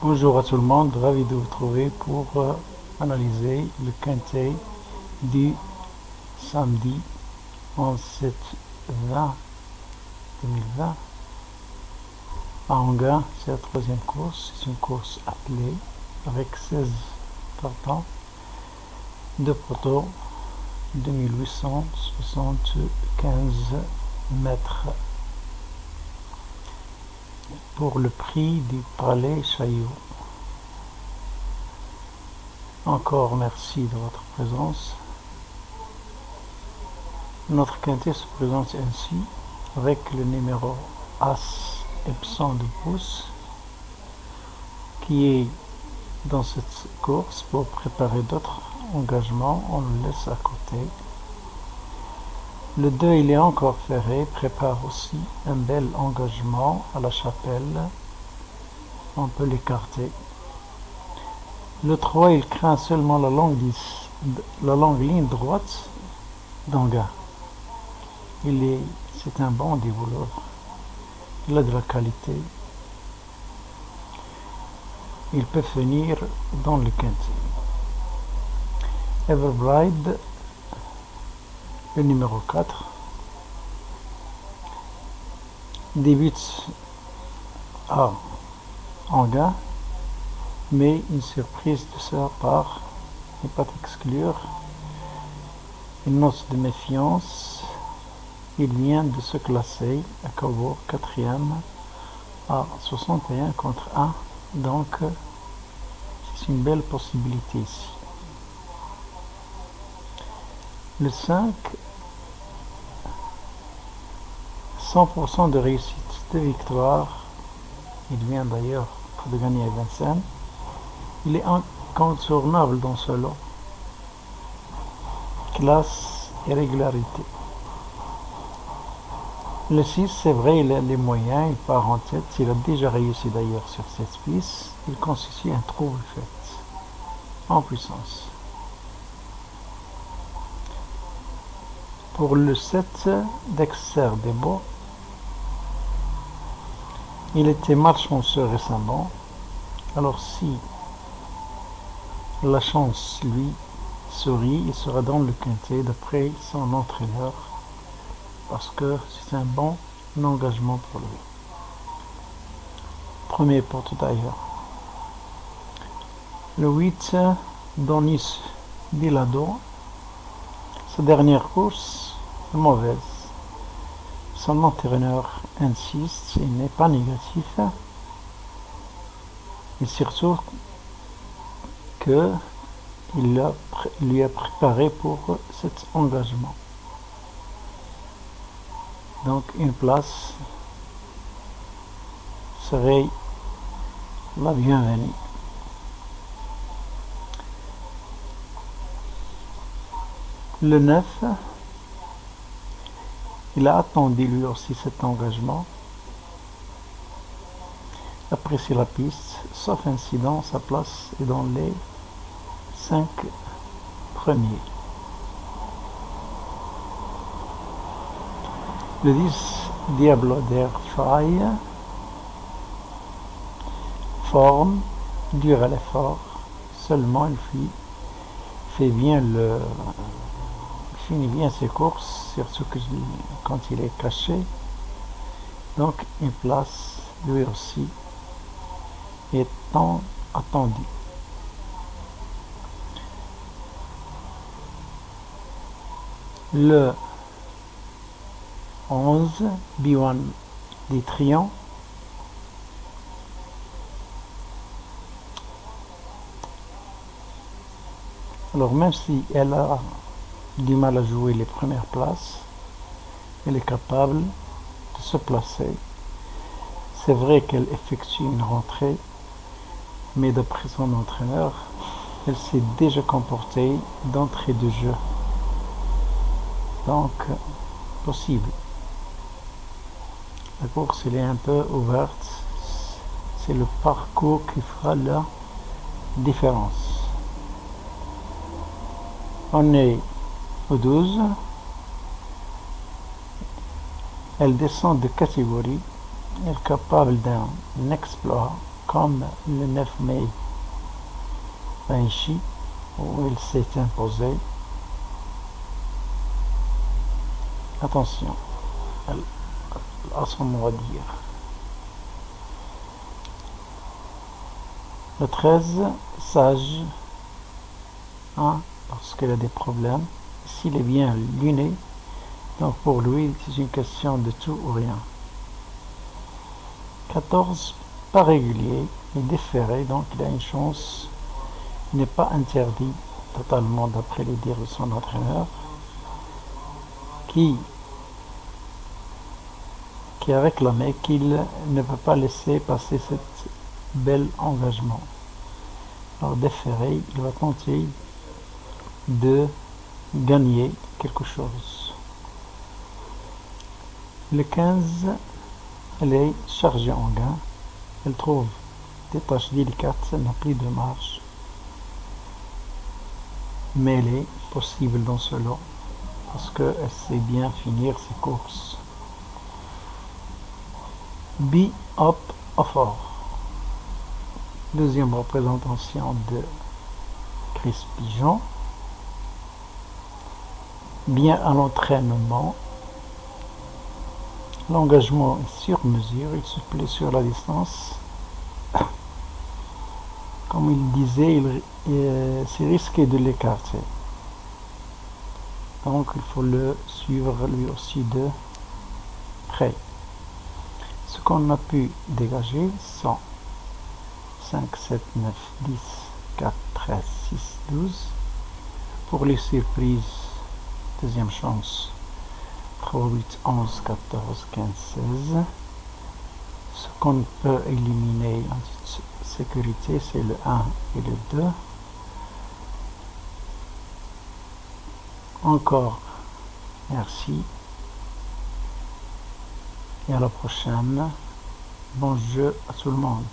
Bonjour à tout le monde, ravi de vous trouver pour analyser le quintet du samedi 11/7/2020 à Anguin. C'est la troisième course, c'est une course attelée avec 16 partants, 2 poteaux, 2875 mètres. Pour le prix du Palais Chaillot. Encore merci de votre présence. Notre quintet se présente ainsi avec le numéro As Epson de pouce qui est dans cette course pour préparer d'autres engagements. On le laisse à côté. Le 2, il est encore ferré, prépare aussi un bel engagement à la chapelle. On peut l'écarter. Le 3, il craint seulement la longue ligne droite d'Anguin. C'est un bon dérouleur. Il a de la qualité. Il peut finir dans le quintet. Everbride, le numéro 4, débute à Anguin, mais une surprise de sa part n'est pas exclure. Une note de méfiance. Il vient de se classer à Cabourg 4e à 61 contre 1, donc c'est une belle possibilité ici. Le 5, 100% de réussite, de victoire. Il vient d'ailleurs de gagner à Vincennes. Il est incontournable dans ce lot. Classe et régularité. Le 6, c'est vrai, il a les moyens, il part en tête. Il a déjà réussi d'ailleurs sur cette piste. Il constitue un trouble fait en puissance. Pour le 7, Dexter Desbois, il était malchanceux récemment. Alors si la chance lui sourit, il sera dans le quintet d'après son entraîneur parce que c'est un bon engagement pour lui. Premier porte d'ailleurs. Le 8, Donis Bilado. Sa dernière course est mauvaise. Son entraîneur insiste, il n'est pas négatif. Et surtout qu'il lui a préparé pour cet engagement. Donc une place serait la bienvenue. Le 9, il a attendu lui aussi cet engagement. Apprécie la piste, sauf incident, sa place est dans les 5 premiers. Le 10, Diablo d'Air Fry, forme, dur à l'effort, seulement il finit bien ses courses, surtout quand il est caché. Donc une place, lui aussi, est tant attendu. Le 11, B1 des Trions. Alors même si elle a du mal à jouer les premières places, elle est capable de se placer. C'est vrai qu'elle effectue une rentrée, mais d'après son entraîneur, elle s'est déjà comportée d'entrée de jeu. Donc, possible. La course elle est un peu ouverte. C'est le parcours qui fera la différence. On est au 12. Elle descend de catégorie. Elle est capable d'un exploit. comme le 9 mai Raichi, où il s'est imposé. Attention à son mot à dire. Le 13, sage, hein, parce qu'il a des problèmes. S'il est bien luné, donc pour lui, c'est une question de tout ou rien. 14, pas régulier, mais déféré, donc il a une chance. Il n'est pas interdit totalement d'après les dires de son entraîneur, qui a réclamé qu'il ne peut pas laisser passer cet bel engagement. Alors déféré, il va tenter de gagner quelque chose. Le 15, elle est chargée en gain. Elle trouve des tâches délicates, elle n'a plus de marge. Mais elle est possible dans ce lot parce qu'elle sait bien finir ses courses. Be Up of Or. Deuxième représentation de Chris Pigeon. Bien à l'entraînement. L'engagement est sur mesure, il se plaît sur la distance. Comme il disait, c'est risqué de l'écarter. Donc il faut le suivre lui aussi de près. Ce qu'on a pu dégager sont 5, 7, 9, 10, 4, 13, 6, 12. Pour les surprises, deuxième chance, 3, 8, 11, 14, 15, 16. Ce qu'on peut éliminer en toute sécurité, c'est le 1 et le 2. Encore merci et à la prochaine. Bon jeu à tout le monde.